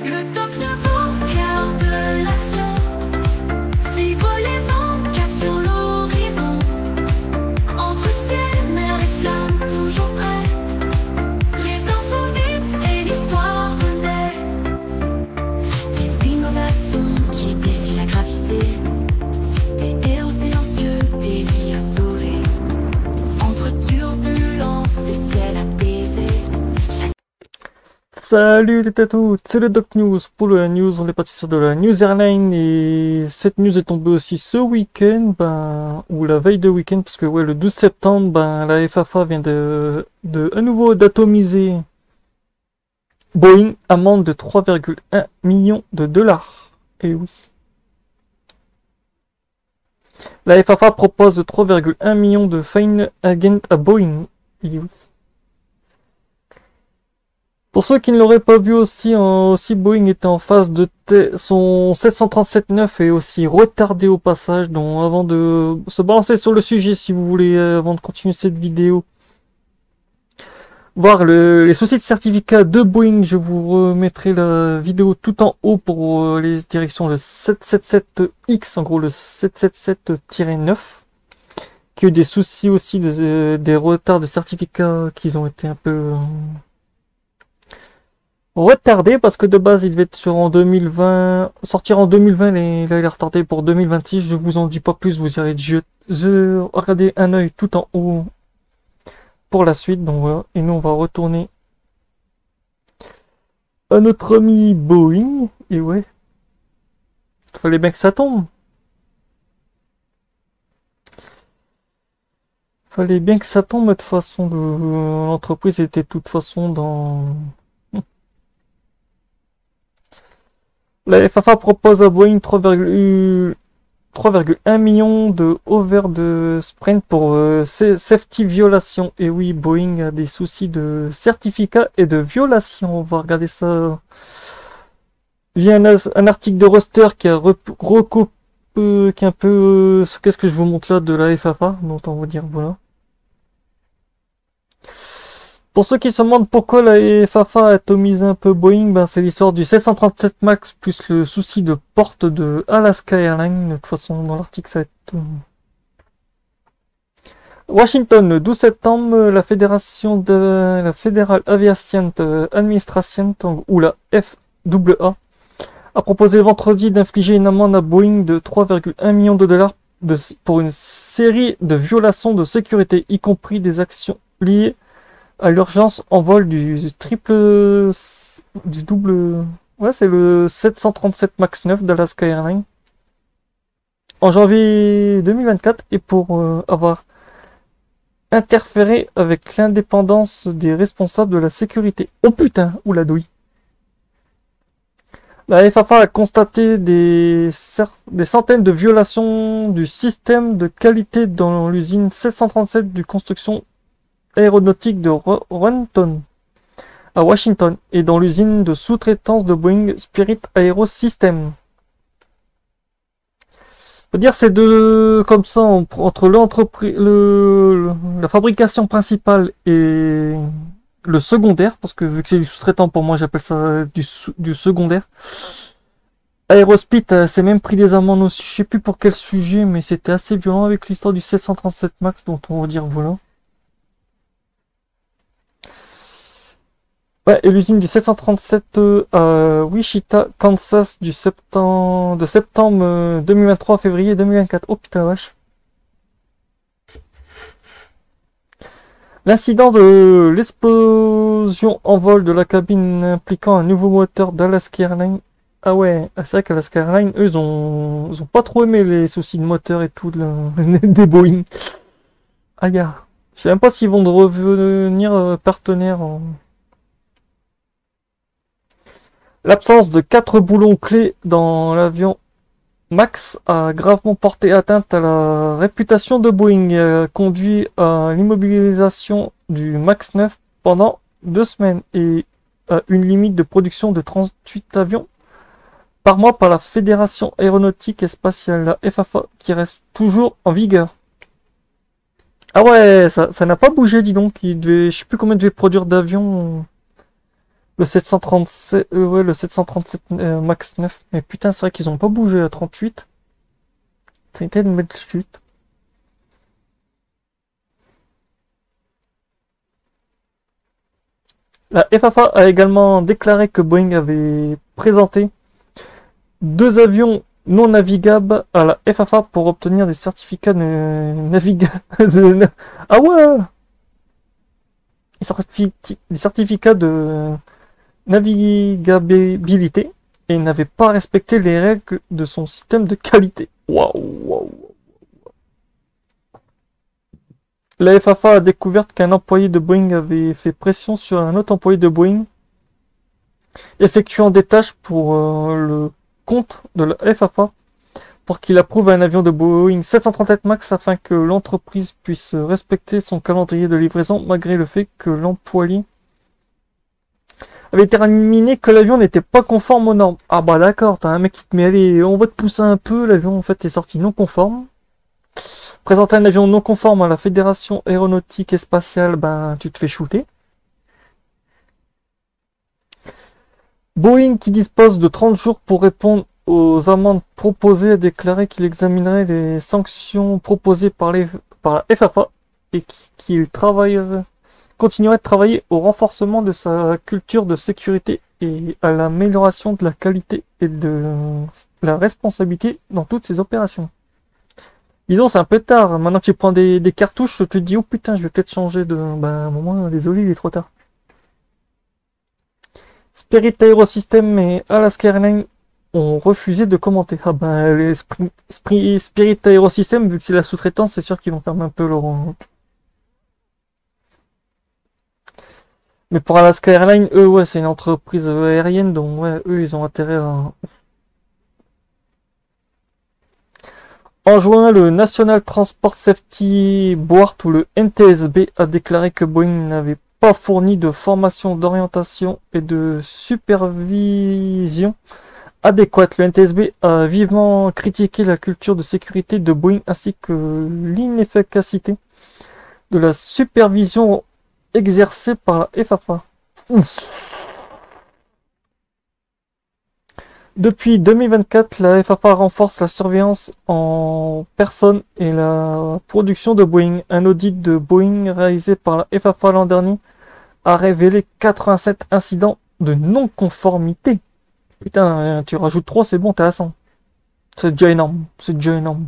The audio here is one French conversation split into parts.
Le top news au cœur de l'action. Suivre les vents, cap sur l'horizon. Entre ciel, mer et flammes, toujours prêts. Les infos vite et l'histoire renaît. Des innovations qui défient la gravité. Des héros silencieux, des vies à sauver. Entre turbulences et ciel apaisé. Salut les tatous, c'est le Doc News. Pour la news, on est parti sur de la News Airline et cette news est tombée aussi ce week-end, ou la veille de week-end, parce que ouais, le 12 septembre, la FAA vient à nouveau d'atomiser Boeing, amende de 3,1 millions de dollars. Et oui. La FAA propose 3,1 millions de fine against à Boeing. Et oui. Pour ceux qui ne l'auraient pas vu aussi, Boeing était en phase de son 737-9 est aussi retardé au passage. Donc avant de se balancer sur le sujet, si vous voulez, avant de continuer cette vidéo, voir les soucis de certificat de Boeing, je vous remettrai la vidéo tout en haut pour les directions le 777X, en gros le 777-9, qui a eu des soucis aussi, des retards de certificat qui ont été un peu retardé parce que de base il devait être sortir en 2020 et là il est retardé pour 2026. Je vous en dis pas plus, vous irez regarder un œil tout en haut pour la suite. Donc voilà, et nous on va retourner à notre ami Boeing. Et ouais, fallait bien que ça tombe, de toute façon. L'entreprise était de toute façon dans... La FAA propose à Boeing 3,1 millions de over de sprint pour safety violation. Et oui, Boeing a des soucis de certificat et de violation. On va regarder ça via un article de Roster qui a recoupé, qui est un peu qu'est-ce que je vous montre là de la FAA, dont on va dire voilà. Pour ceux qui se demandent pourquoi la FAA a atomisé un peu Boeing, c'est l'histoire du 737 MAX plus le souci de porte de Alaska Airlines. De toute façon, dans l'article, ça va être... Washington, le 12 septembre, la Federal Aviation Administration, ou la FAA, a proposé vendredi d'infliger une amende à Boeing de 3,1 millions de dollars pour une série de violations de sécurité, y compris des actions liées à l'urgence en vol du double... Ouais, c'est le 737 MAX 9 d'Alaska Airlines en janvier 2024 et pour avoir interféré avec l'indépendance des responsables de la sécurité. Oh putain, oula douille. La FAA a constaté des centaines de violations du système de qualité dans l'usine 737 du construction aéronautique de Renton à Washington et dans l'usine de sous-traitance de Boeing Spirit AeroSystems. Faut dire c'est comme ça entre l'entreprise, la fabrication principale et le secondaire, parce que vu que c'est du sous-traitant, pour moi j'appelle ça du secondaire. Aerospeed s'est même pris des amendes aussi, je sais plus pour quel sujet, mais c'était assez violent avec l'histoire du 737 MAX, dont on va dire voilà. Ouais, et l'usine du 737 à Wichita, Kansas, de septembre 2023 à février 2024. Oh putain vache. L'incident de l'explosion en vol de la cabine impliquant un nouveau moteur d'Alaska Airlines. Ah ouais, c'est vrai qu'Alaska Airlines, eux, ils ont pas trop aimé les soucis de moteur et tout des Boeing. Ah gars, je sais même pas s'ils vont revenir partenaires en... L'absence de 4 boulons clés dans l'avion Max a gravement porté atteinte à la réputation de Boeing et a conduit à l'immobilisation du Max 9 pendant 2 semaines et à une limite de production de 38 avions par mois par la Fédération Aéronautique et Spatiale, la FAA, qui reste toujours en vigueur. Ah ouais, ça n'a pas bougé, dis donc. Je sais plus combien devait produire d'avions. Le 737, ouais, le 737 Max 9. Mais putain, c'est vrai qu'ils ont pas bougé à 38. Ça a été une belle chute. La FAA a également déclaré que Boeing avait présenté 2 avions non navigables à la FAA pour obtenir des certificats de Ah ouais! Des certificats de navigabilité et n'avait pas respecté les règles de son système de qualité. Waouh! La FAA a découvert qu'un employé de Boeing avait fait pression sur un autre employé de Boeing, effectuant des tâches pour le compte de la FAA pour qu'il approuve un avion de Boeing 737 MAX afin que l'entreprise puisse respecter son calendrier de livraison malgré le fait que l'employé avait terminé que l'avion n'était pas conforme aux normes. Ah bah d'accord, t'as un mec qui te met, allez, on va te pousser un peu, l'avion en fait est sorti non conforme. Présenter un avion non conforme à la Fédération aéronautique et spatiale, ben tu te fais shooter. Boeing, qui dispose de 30 jours pour répondre aux amendes proposées, a déclaré qu'il examinerait les sanctions proposées par la FAA et qu'il continuerait de travailler au renforcement de sa culture de sécurité et à l'amélioration de la qualité et de la responsabilité dans toutes ses opérations. Disons, c'est un peu tard. Maintenant que tu prends des cartouches, tu te dis, oh putain, je vais peut-être changer de... Ben, à un moment, désolé, il est trop tard. Spirit Aerosystems et Alaska Airlines ont refusé de commenter. Ah ben, les Spirit Aerosystems, vu que c'est la sous-traitance, c'est sûr qu'ils vont fermer un peu leur... Mais pour Alaska Airlines, eux, ouais, c'est une entreprise aérienne, donc ouais, eux, ils ont intérêt à... En juin, le National Transport Safety Board, ou le NTSB, a déclaré que Boeing n'avait pas fourni de formation d'orientation et de supervision adéquate. Le NTSB a vivement critiqué la culture de sécurité de Boeing ainsi que l'inefficacité de la supervision exercée par la FAA. Depuis 2024, la FAA renforce la surveillance en personne et la production de Boeing. Un audit de Boeing réalisé par la FAA l'an dernier a révélé 87 incidents de non-conformité. Putain, tu rajoutes 3, c'est bon, t'es à 100. C'est déjà énorme, c'est déjà énorme.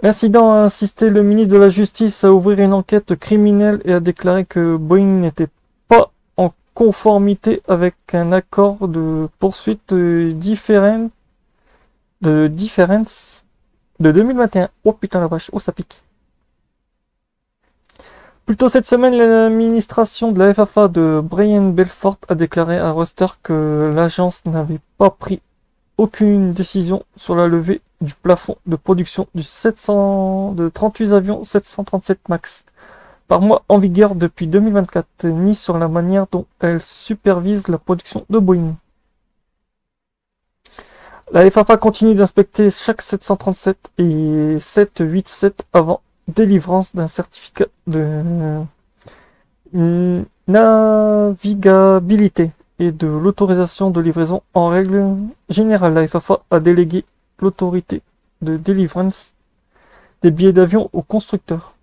L'incident a incité le ministre de la Justice à ouvrir une enquête criminelle et a déclaré que Boeing n'était pas en conformité avec un accord de poursuite de 2021. Oh putain la vache, oh ça pique. Plus tôt cette semaine, l'administration de la FAA de Brian Belfort a déclaré à Reuters que l'agence n'avait pas pris aucune décision sur la levée du plafond de production de 38 avions 737 MAX par mois en vigueur depuis 2024, ni sur la manière dont elle supervise la production de Boeing. La FAA continue d'inspecter chaque 737 et 787 avant délivrance d'un certificat de navigabilité et de l'autorisation de livraison. En règle générale, la FAA a délégué l'autorité de délivrance des billets d'avion au constructeur.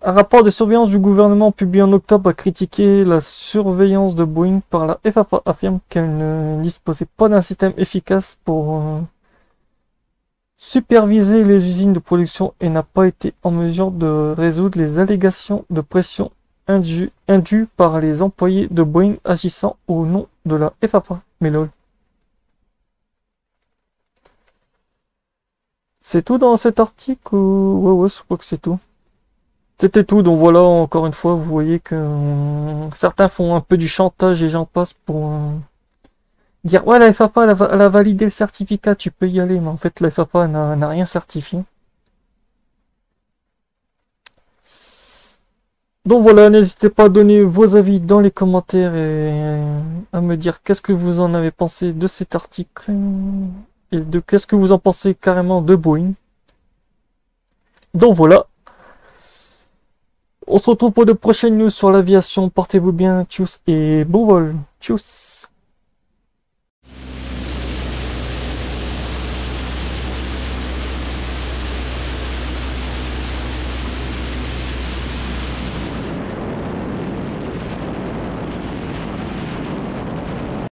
Un rapport de surveillance du gouvernement publié en octobre a critiqué la surveillance de Boeing par la FAA, affirme qu'elle ne disposait pas d'un système efficace pour superviser les usines de production et n'a pas été en mesure de résoudre les allégations de pression indues par les employés de Boeing agissant au nom de la FAA. Mais lol. C'est tout dans cet article ou... Ouais, je crois que c'est tout. C'était tout, donc voilà, encore une fois, vous voyez que certains font un peu du chantage et j'en passe pour dire ouais, la FAA elle a validé le certificat, tu peux y aller, mais en fait la FAA n'a rien certifié. Donc voilà, n'hésitez pas à donner vos avis dans les commentaires et à me dire qu'est-ce que vous en avez pensé de cet article et de qu'est-ce que vous en pensez carrément de Boeing. Donc voilà. On se retrouve pour de prochaines news sur l'aviation. Portez-vous bien, tchuss et bon vol. Tchuss.